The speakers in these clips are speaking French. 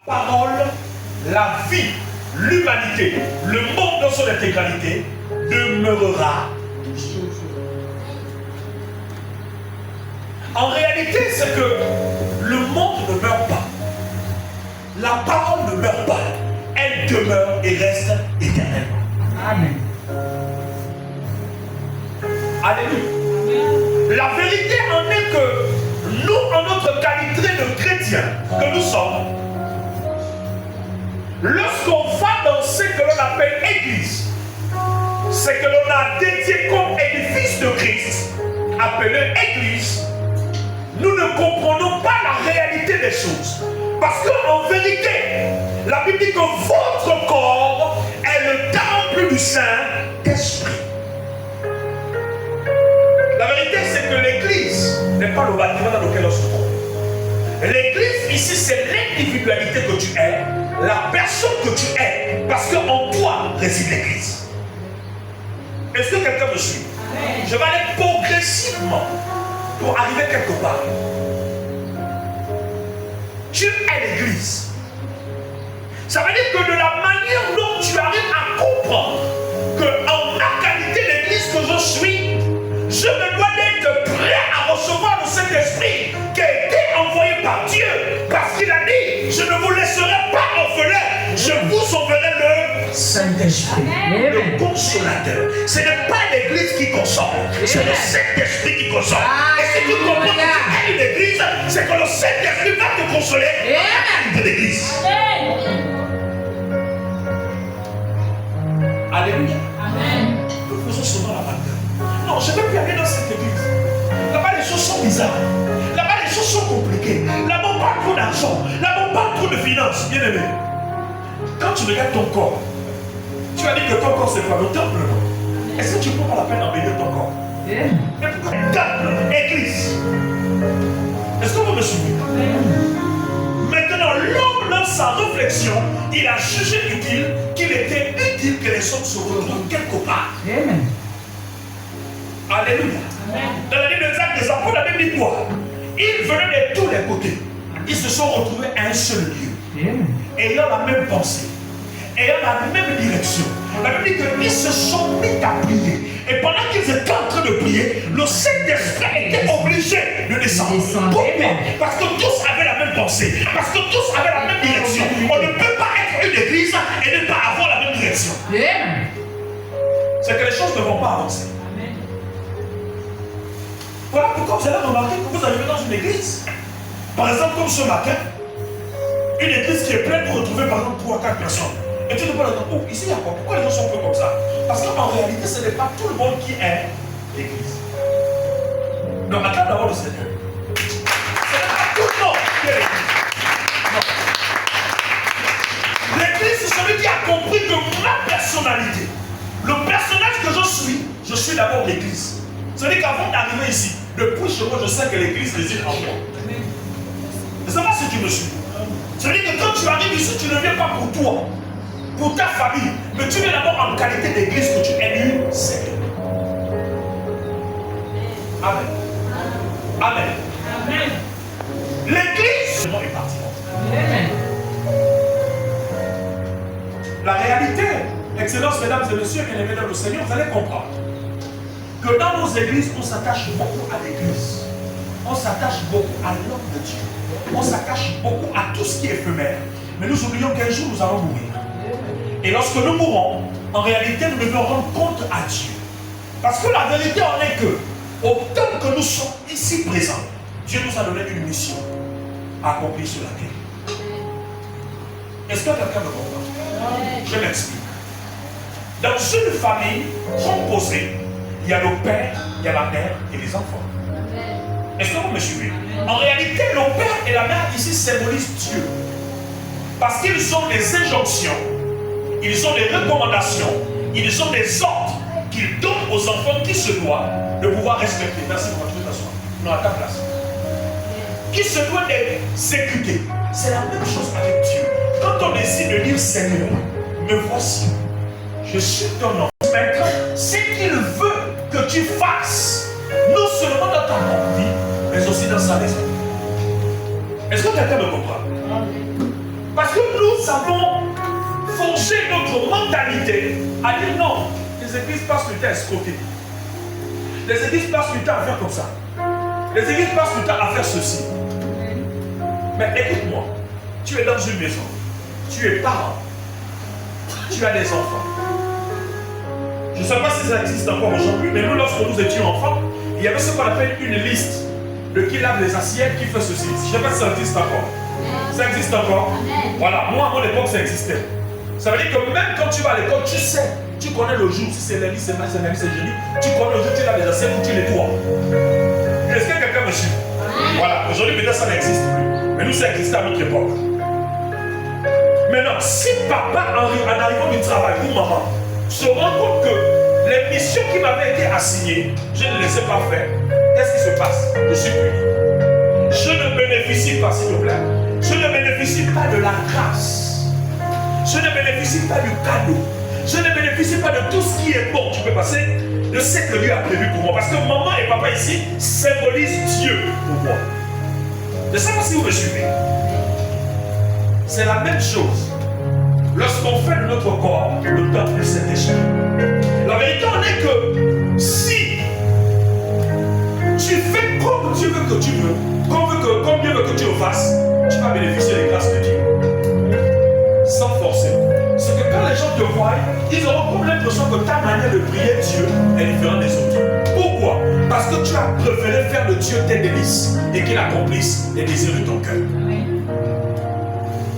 parole, la vie, l'humanité, le monde dans son intégralité demeurera. En réalité, c'est que le monde ne meurt pas. La parole ne meurt pas. Elle demeure et reste éternellement. Amen. Alléluia. La vérité en est que nous, en notre qualité de chrétiens que nous sommes, lorsqu'on va dans ce que l'on appelle église, ce que l'on a dédié comme édifice de Christ, appelé église, nous ne comprenons pas la réalité des choses. Parce qu'en vérité, la Bible dit que votre corps est le temple du Saint-Esprit. La vérité, c'est que l'église n'est pas le bâtiment dans lequel on se trouve. L'église, ici, c'est l'individualité que tu es, la personne que tu es, parce qu'en toi réside l'église. Est-ce que quelqu'un me suit? Amen. Je vais aller progressivement pour arriver quelque part. Tu es l'église. Ça veut dire que de la manière dont tu arrives à comprendre qu'en ma qualité d'église que je suis, je me dois d'être prêt à recevoir le Saint-Esprit qui a été envoyé par Dieu, parce qu'il a dit, je ne vous laisserai pas orphelins, je vous enverrai le Saint-Esprit, le consolateur. Ce n'est pas l'église qui console, c'est le Saint-Esprit qui console. Et si tu comprends que tu es une église, c'est que le Saint-Esprit va te consoler de l'église. Alléluia. Amen. Nous faisons souvent la bataille. Non, je ne veux plus aller dans cette église. Là-bas, les choses sont bizarres. Là-bas, les choses sont compliquées. Là-bas, on parle trop d'argent. Là-bas, on parle trop de finances. Bien aimé. Quand tu regardes ton corps, tu as dit que ton corps, c'est pas le temple, non? Est-ce que tu ne prends pas la peine d'embellir ton corps? Mais pourquoi temple, église? Est-ce que vous me suivez? Maintenant, l'homme, dans sa réflexion, il a jugé utile qu'il était utile que les hommes se retrouvent quelque part. Amen. Alléluia. Amen. Dans la Bible des Actes des Apôtres, la Bible dit quoi? Ils venaient de tous les côtés. Ils se sont retrouvés à un seul lieu. Amen. Ayant la même pensée, ayant la même direction. La Bible dit qu'ils se sont mis à prier. Et pendant qu'ils étaient en train de prier, le Saint-Esprit était obligé de descendre. Pourquoi? Parce que tous avaient la même pensée. Parce que tous avaient la même direction. On ne peut pas être une église et ne pas avoir la même direction. C'est que les choses ne vont pas avancer. Voilà pourquoi vous allez remarquer que vous arrivez dans une église. Par exemple, comme ce matin, une église qui est pleine pour retrouver par exemple 3 ou 4 personnes. Et tu ne peux pas dire, oh, ici il y a quoi? Pourquoi les gens sont un peu comme ça? Parce qu'en réalité, ce n'est pas tout le monde qui est l'église. Donc, acclame d'abord le Seigneur. Ce n'est pas tout le monde qui est l'église. Non. L'église, c'est celui qui a compris que ma personnalité, le personnage que je suis d'abord l'église. C'est-à-dire qu'avant d'arriver ici, depuis chez moi, je sais que l'église réside en moi. Je ne sais pas si tu me suis. C'est-à-dire que quand tu arrives ici, tu ne viens pas pour toi, pour ta famille, mais tu viens d'abord en qualité d'église que tu es élu Seigneur. Amen. Amen. Amen. L'église est partie. Amen. La réalité, excellence, mesdames et messieurs, bien-aimés dans le Seigneur, vous allez comprendre que dans nos églises, on s'attache beaucoup à l'église. On s'attache beaucoup à l'homme de Dieu. On s'attache beaucoup à tout ce qui est éphémère. Mais nous oublions qu'un jour, nous allons mourir. Et lorsque nous mourrons, en réalité, nous devons rendre compte à Dieu. Parce que la vérité en est que, autant que nous sommes ici présents, Dieu nous a donné une mission à accomplir sur la terre. Est-ce que quelqu'un me comprend? Je m'explique. Dans une famille composée, il y a le père, il y a la mère et les enfants. Est-ce que vous me suivez? En réalité, le père et la mère ici symbolisent Dieu. Parce qu'ils ont des injonctions, ils ont des recommandations, ils ont des ordres qu'ils donnent aux enfants qui se doivent de pouvoir respecter. Merci pour votre t'asseoir. Non, à ta place. Qui se doivent d'exécuter. C'est la même chose avec Dieu. Quand on décide de dire Seigneur, me voici, je suis ton enfant. Maintenant, ce qu'il veut que tu fasses, non seulement dans ta propre vie, mais aussi dans sa maison. Est-ce que quelqu'un me comprend? Parce que nous avons forgé notre mentalité à dire non, les églises passent le temps à escroquer. Les églises passent le temps à faire comme ça. Les églises passent le temps à faire ceci. Mais écoute-moi, tu es dans une maison, tu es parent, tu as des enfants. Je ne sais pas si ça existe encore aujourd'hui, mais nous, lorsque nous étions enfants, il y avait ce qu'on appelle une liste de qui lave les assiettes, qui fait ceci. Je ne sais pas si ça existe encore. Ça existe encore? Voilà, moi, à mon époque, ça existait. Ça veut dire que même quand tu vas à l'école, tu sais, tu connais le jour, si c'est lundi, c'est mardi, c'est mercredi, c'est jeudi, tu connais le jour, tu laves les assiettes ou tu nettoies. Est-ce que quelqu'un me suit? Voilà, aujourd'hui, peut-être ça n'existe plus. Mais nous, ça existait à notre époque. Maintenant, si papa, en arrivant du travail, ou maman, se rend compte que les missions qui m'avaient été assignées, je ne les ai pas faites, qu'est-ce qui se passe? Je suis puni. Je ne bénéficie pas, s'il vous plaît. Je ne bénéficie pas de la grâce. Je ne bénéficie pas du cadeau. Je ne bénéficie pas de tout ce qui est bon. Tu peux passer de ce que Dieu a prévu pour moi. Parce que maman et papa ici symbolisent Dieu pour moi. Je ne sais pas si vous me suivez. C'est la même chose lorsqu'on fait de notre corps le temple de cet esprit. La vérité en est que si tu fais comme Dieu veut que tu veux, comme Dieu veut que tu le fasses, tu vas bénéficier des grâces de Dieu. Sans forcer. C'est que quand les gens te voient, ils auront comme l'impression que ta manière de prier Dieu est différente des autres. Pourquoi? Parce que tu as préféré faire de Dieu tes délices et qu'il accomplisse les désirs de ton cœur.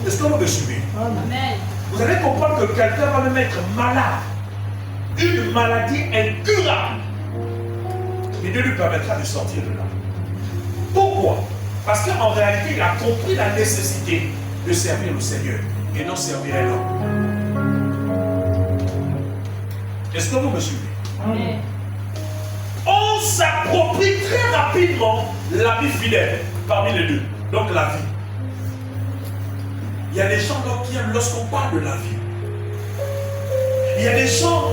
Est-ce que vous me suivez? Amen. Vous allez comprendre que quelqu'un va le mettre malade. Une maladie incurable. Et Dieu lui permettra de sortir de là. Pourquoi? Parce qu'en réalité, il a compris la nécessité de servir le Seigneur et non servir l'homme. Est-ce que vous me suivez? Amen. On s'approprie très rapidement la vie fidèle parmi les deux. Donc la vie. Il y a des gens qui aiment lorsqu'on parle de la vie. Il y a des gens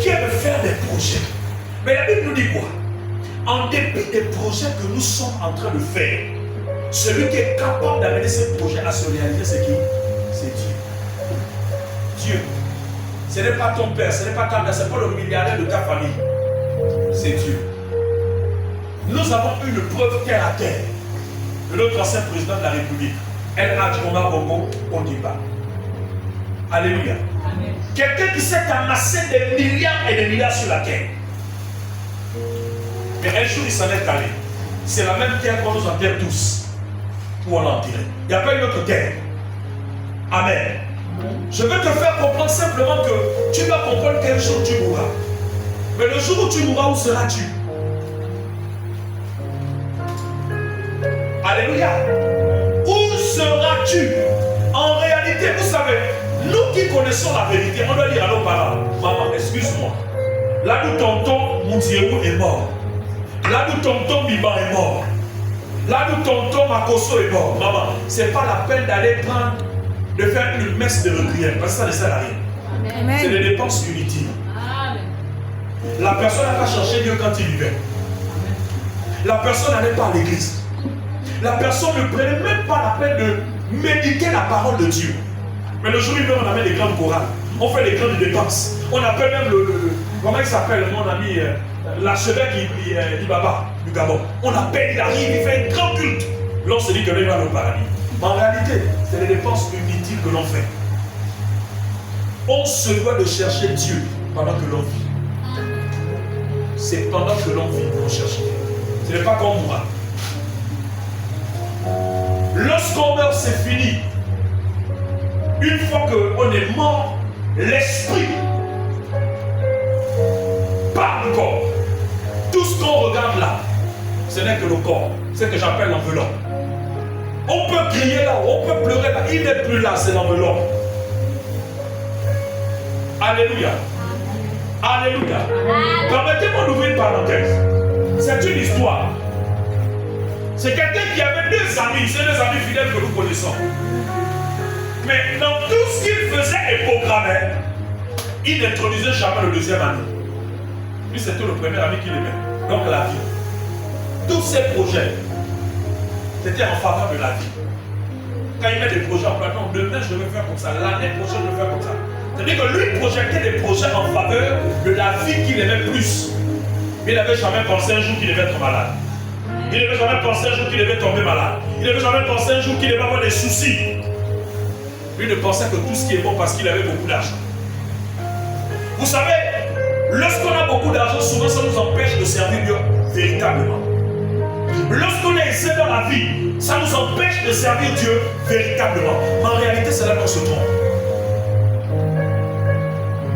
qui aiment faire des projets. Mais la Bible nous dit quoi? En dépit des projets que nous sommes en train de faire, celui qui est capable d'amener ces projets à se réaliser, c'est qui? C'est Dieu. Dieu. Ce n'est pas ton père, ce n'est pas ta mère, ce n'est pas le milliardaire de ta famille. C'est Dieu. Nous avons eu une preuve terre à terre de notre ancien président de la République. El Hadj Omar Bongo Ondimba. Alléluia. Amen. Quelqu'un qui s'est amassé des milliards et des milliards sur la terre. Mais un jour il s'en est allé. C'est la même terre qu'on nous enterre tous. Où on l'a enterré. Il n'y a pas une autre terre. Amen. Je veux te faire comprendre simplement que tu dois comprendre quel jour tu mourras. Mais le jour où tu mourras, où seras-tu? Alléluia. Où seras-tu? En réalité, vous savez, nous qui connaissons la vérité, on doit dire à nos parents, maman, excuse-moi. Là où tonton Moutiérou est mort. Là où tonton Biba est mort. Là où tonton Makoso est mort. Maman, c'est pas la peine d'aller prendre, de faire une messe de requiem, parce que ça ne sert à rien. Amen. C'est des dépenses inutiles. Amen. La personne n'a pas cherché Dieu quand il vivait. Amen. La personne n'allait pas à l'église. La personne ne prenait même pas la peine de méditer la parole de Dieu. Mais le jour où il meurt, on amène les grandes chorales. On fait les grandes dépenses. On appelle même comment il s'appelle, mon ami, l'archevêque Ibaba du Gabon. On appelle, il arrive, il fait un grand culte. L'on se dit que lui va au paradis. Mais en réalité, c'est les dépenses inutiles que l'on fait. On se doit de chercher Dieu pendant que l'on vit. C'est pendant que l'on vit qu'on cherche Dieu. Ce n'est pas qu'on mourra. Lorsqu'on meurt, c'est fini. Une fois qu'on est mort, l'esprit part du corps. Tout ce qu'on regarde là, ce n'est que le corps. C'est ce que j'appelle l'enveloppe. On peut crier là, on peut pleurer là. Il n'est plus là, c'est l'enveloppe. Alléluia. Alléluia. Permettez-moi d'ouvrir une parenthèse. C'est une histoire. C'est quelqu'un qui avait deux amis, c'est deux amis fidèles que nous connaissons. Mais dans tout ce qu'il faisait et programmait, il n'introduisait jamais le deuxième ami. Lui, c'était le premier ami qu'il aimait. Donc la vie. Tous ses projets, c'était en faveur de la vie. Quand il met des projets en place, non, demain je vais faire comme ça, l'année prochaine je vais faire comme ça. C'est-à-dire que lui projetait des projets en faveur de la vie qu'il aimait plus. Mais il n'avait jamais pensé un jour qu'il devait être malade. Il n'avait jamais pensé un jour qu'il devait tomber malade. Il n'avait jamais pensé un jour qu'il devait avoir des soucis. Lui ne pensait que tout ce qui est bon parce qu'il avait beaucoup d'argent. Vous savez, lorsqu'on a beaucoup d'argent, souvent ça nous empêche de servir Dieu véritablement. Lorsqu'on est aisé dans la vie, ça nous empêche de servir Dieu véritablement. Mais en réalité, c'est là qu'on se trompe.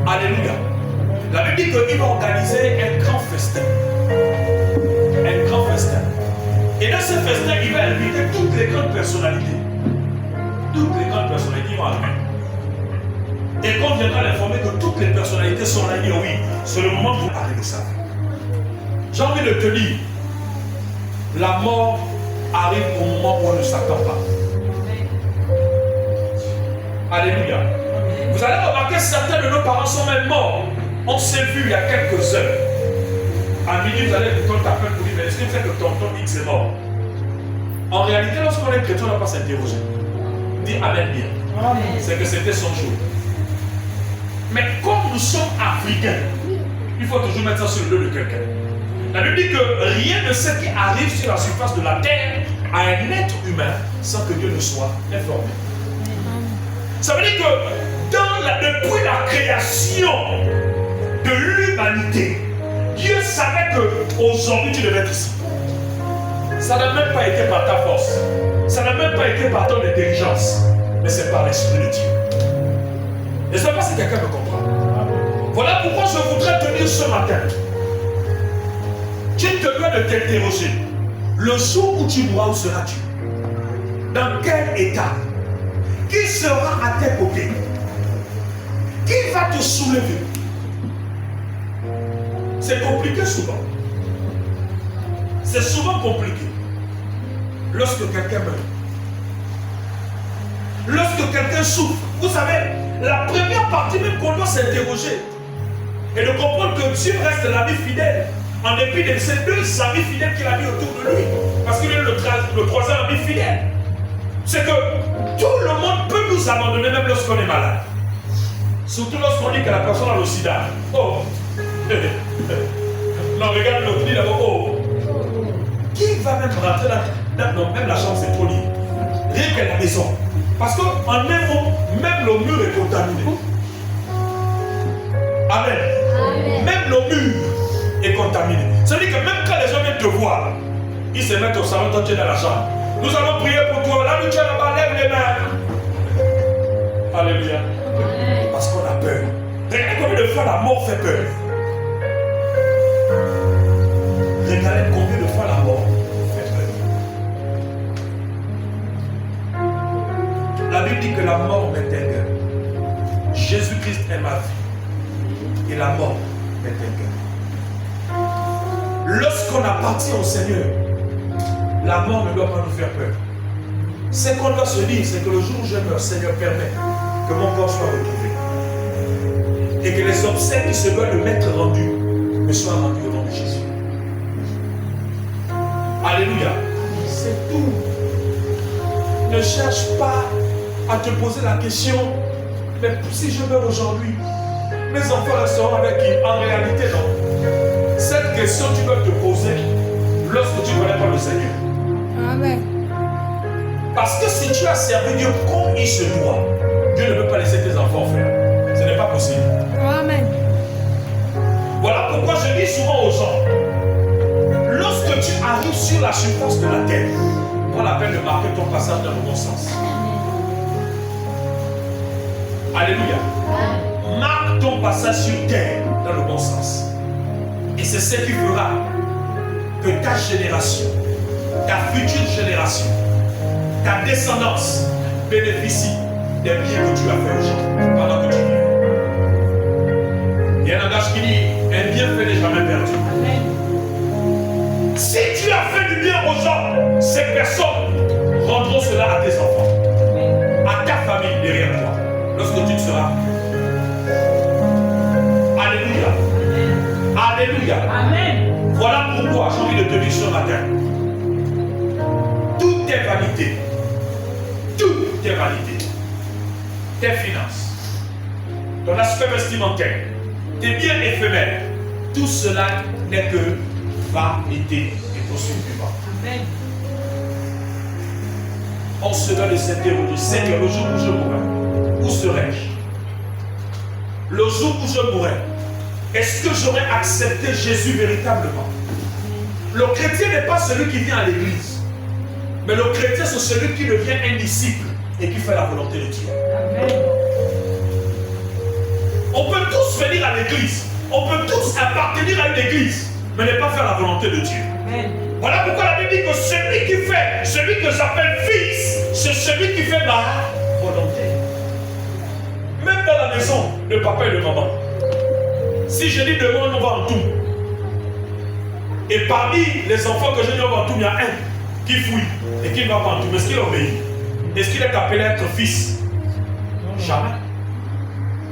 Alléluia. La Bible dit qu'il va organiser un grand festin. Un grand festin. Et dans ce festin, il va inviter toutes les grandes personnalités. Toutes les grandes personnalités vont arriver. Et quand on viendra l'informer que toutes les personnalités sont là, il dit oui, c'est le moment pour parler de ça. J'ai envie de te dire, la mort arrive au moment où on ne s'attend pas. Alléluia. Vous allez remarquer, certains de nos parents sont même morts. On s'est vu il y a quelques heures. À midi, vous allez écouter t'appelle pour dire, mais est-ce que tu sais que tonton X est mort? En réalité, lorsqu'on est chrétien, on n'a pas s'interroger. Dis Amen bien. C'est que c'était son jour. Mais comme nous sommes africains, il faut toujours mettre ça sur le dos de quelqu'un. La Bible dit que rien de ce qui arrive sur la surface de la terre à un être humain sans que Dieu ne soit informé. Ça veut dire que depuis la création de l'humanité, Dieu savait qu'aujourd'hui tu devais être ici. Ça n'a même pas été par ta force. Ça n'a même pas été par ton intelligence. Mais c'est par l'Esprit de Dieu. Et je ne sais pas si quelqu'un me comprend. Voilà pourquoi je voudrais te dire ce matin. Tu te dois de t'interroger. Le jour où tu mourras, où seras-tu? Dans quel état? Qui sera à tes côtés? Qui va te soulever? C'est compliqué souvent. C'est souvent compliqué. Lorsque quelqu'un meurt. Lorsque quelqu'un souffre. Vous savez, la première partie même qu'on doit s'interroger et de comprendre que Dieu reste l'ami fidèle en dépit de ces deux amis fidèles qu'il a mis autour de lui. Parce qu'il est le troisième ami fidèle. C'est que tout le monde peut nous abandonner même lorsqu'on est malade. Surtout lorsqu'on dit que la personne a le sida. Oh! Non, regarde l'autre, dit d'abord, oh! Qui va même rentrer dans même la chambre, c'est trop libre. Rien que la maison. Parce qu'en un mot, même le mur est contaminé. Amen. Amen. Même le mur est contaminé. Ça veut dire que même quand les gens viennent te voir, ils se mettent au salon, toi tu es dans la chambre. Nous allons prier pour toi. Là, tu es là-bas, lève les mains. Alléluia. Parce qu'on a peur. Regardez combien de fois la mort fait peur. Regardez combien de fois la mort fait peur. La Bible dit que la mort m'éteigne. Jésus-Christ est ma vie. Et la mort m'éteigne. Lorsqu'on appartient au Seigneur, la mort ne doit pas nous faire peur. Ce qu'on doit se dire, c'est que le jour où je meurs, Seigneur permet que mon corps soit retrouvé. Et que les obsèques qui se doivent de m'être rendus me soient rendus au nom de Jésus. Alléluia. C'est tout. Ne cherche pas à te poser la question, mais si je meurs aujourd'hui, mes enfants resteront avec qui? En réalité, non. Cette question, tu dois te poser lorsque tu ne connais pas le Seigneur. Amen. Parce que si tu as servi Dieu comme il se doit, Dieu ne peut pas laisser tes enfants faire. Ce n'est pas possible. Amen. Voilà pourquoi je dis souvent aux gens, lorsque tu arrives sur la surface de la terre, prends la peine de marquer ton passage dans le bon sens. Alléluia. Marque ton passage sur terre dans le bon sens. Et c'est ce qui fera que ta génération, ta future génération, ta descendance bénéficie des biens que tu as fait aujourd'hui pendant que tu vis. Il y a un adage qui dit un bienfait n'est jamais perdu. Si tu as fait du bien aux gens, ces personnes rendront cela à tes enfants, à ta famille derrière toi, lorsque tu seras. Alléluia. Alléluia. Amen. Voilà pourquoi j'ai envie de te dire ce matin. Tout est vanité. Tout tes finances, ton aspect vestimentaire, tes biens éphémères, tout cela n'est que vanité et poursuivant. Amen. On se doit de s'interroger, Seigneur, le jour où je mourrai, où serai-je? Le jour où je mourrai, est-ce que j'aurai accepté Jésus véritablement? Le chrétien n'est pas celui qui vient à l'église, mais le chrétien c'est celui qui devient un disciple et qui fait la volonté de Dieu. Amen. On peut tous venir à l'église, on peut tous appartenir à une église, mais ne pas faire la volonté de Dieu. Amen. Voilà pourquoi la Bible dit que celui que j'appelle fils, c'est celui qui fait ma volonté. Même dans la maison de papa et de maman, si je dis demain on va en tout, et parmi les enfants que je dis on va en tout, il y a un qui fouille et qui ne va pas en tout, mais est-ce qu'il obéit? Est-ce qu'il est appelé à être fils? Jamais.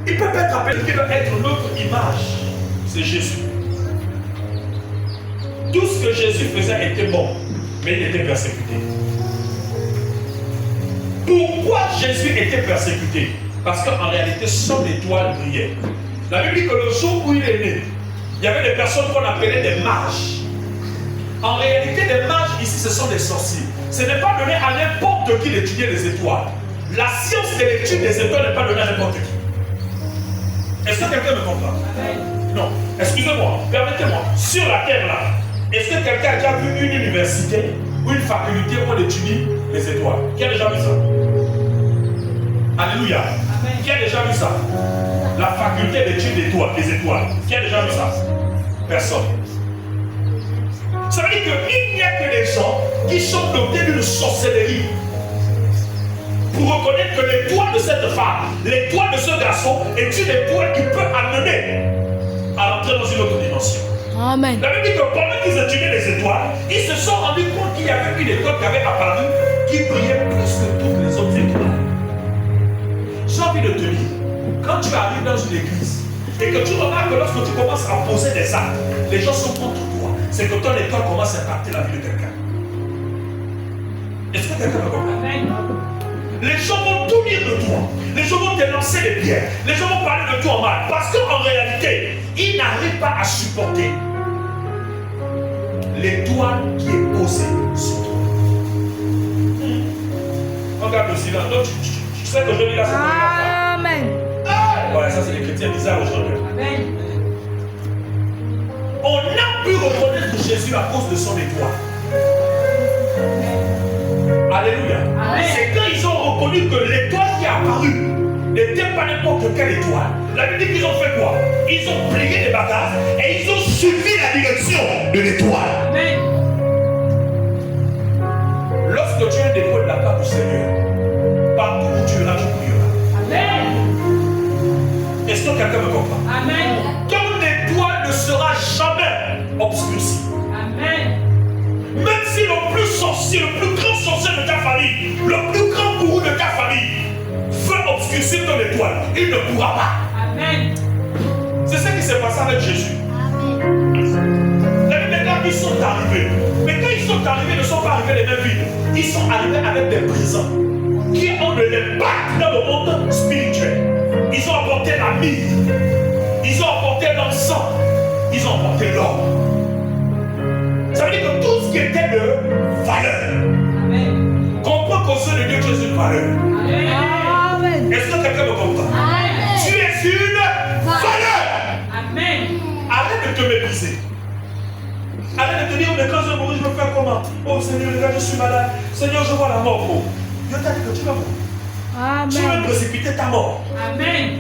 Il peut pas être appelé, il doit être notre image. C'est Jésus. Tout ce que Jésus faisait était bon, mais il était persécuté. Pourquoi Jésus était persécuté? Parce qu'en réalité, son étoile brillait. La Bible dit que le jour où il est né, il y avait des personnes qu'on appelait des mages. En réalité, les mages ici, ce sont des sorciers. Ce n'est pas donné à n'importe qui d'étudier les étoiles. La science de l'étude des étoiles n'est pas donnée à n'importe qui. Est-ce que quelqu'un me comprend? Non. Excusez-moi, permettez-moi. Sur la terre là, est-ce que quelqu'un a déjà vu une université ou une faculté où on étudie les étoiles? Qui a déjà vu ça? Alléluia. Amen. Qui a déjà vu ça? La faculté d'études des étoiles. Qui a déjà vu ça? Personne. Ça veut dire qu'il n'y a que des gens qui sont dotés d'une sorcellerie pour reconnaître que l'étoile de cette femme, l'étoile de ce garçon est une étoile qui peut amener à entrer dans une autre dimension. Amen. La Bible dit que pendant qu'ils étudiaient les étoiles, ils se sont rendus compte qu'il y avait une étoile qui avait apparu qui brillait plus que toutes les autres étoiles. J'ai envie de te dire, quand tu arrives dans une église et que tu remarques que lorsque tu commences à poser des actes, les gens sont contre toi. C'est que ton étoile commence à impacter la vie de quelqu'un. Est-ce que quelqu'un me comprend? Les gens vont tout dire de toi. Les gens vont te lancer des pierres. Les gens vont parler de toi en mal. Parce qu'en réalité, ils n'arrivent pas à supporter l'étoile qui est posée sur toi. Regarde le silence. Donc, tu sais que je dis là, c'est Amen. Voilà, ça c'est les chrétiens bizarres aujourd'hui. Amen. On a pu reconnaître Jésus à cause de son étoile. Alléluia. C'est quand ils ont reconnu que l'étoile qui est apparue n'était pas n'importe quelle étoile. La Bible dit qu'ils ont fait quoi? Ils ont plié les bagages et ils ont suivi la direction de l'étoile. Amen. Lorsque tu es un dépôt de la part du Seigneur, partout où tu iras, tu prieras. Amen. Est-ce que quelqu'un me comprend? Amen. Ton étoile ne sera jamais obscurcie. Amen. Même si le plus sorcier, le plus grand sorcier de ta famille, le plus grand gourou de ta famille veut obscurcir ton étoile, il ne pourra pas. Amen. C'est ce qui s'est passé avec Jésus. Les gars qui sont arrivés, mais quand ils sont arrivés, ils ne sont pas arrivés les mêmes vides. Ils sont arrivés avec des présents qui ont de l'impact dans le monde spirituel. Ils ont apporté la myrrhe, ils ont apporté l'encens, ils ont apporté l'or. Ça veut dire que tout ce qui était de valeur. Amen. Comprends qu'au sein de Dieu, tu es une valeur. Amen. Est-ce que quelqu'un me comprend? Amen. Tu es une valeur. Amen. Arrête de te mépriser. Arrête de te dire, mais quand je mourir, je vais faire comment? Oh Seigneur, regarde, je suis malade. Seigneur, je vois la mort. Oh. Dieu t'a dit que tu vas mourir. Tu vas précipiter ta mort. Amen.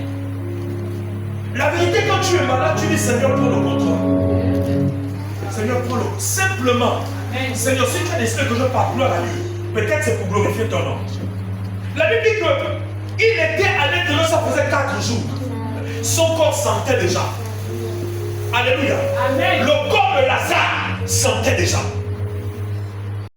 La vérité, quand tu es malade, tu dis Seigneur, prends le contrôle. Seigneur, prends le. Simplement. Amen. Seigneur, si tu as décidé que je parle, gloire à Dieu. Peut-être c'est pour glorifier ton nom. La Bible dit qu'il était à l'intérieur, ça faisait 4 jours. Son corps sentait déjà. Alléluia. Amen. Le corps de Lazare sentait déjà.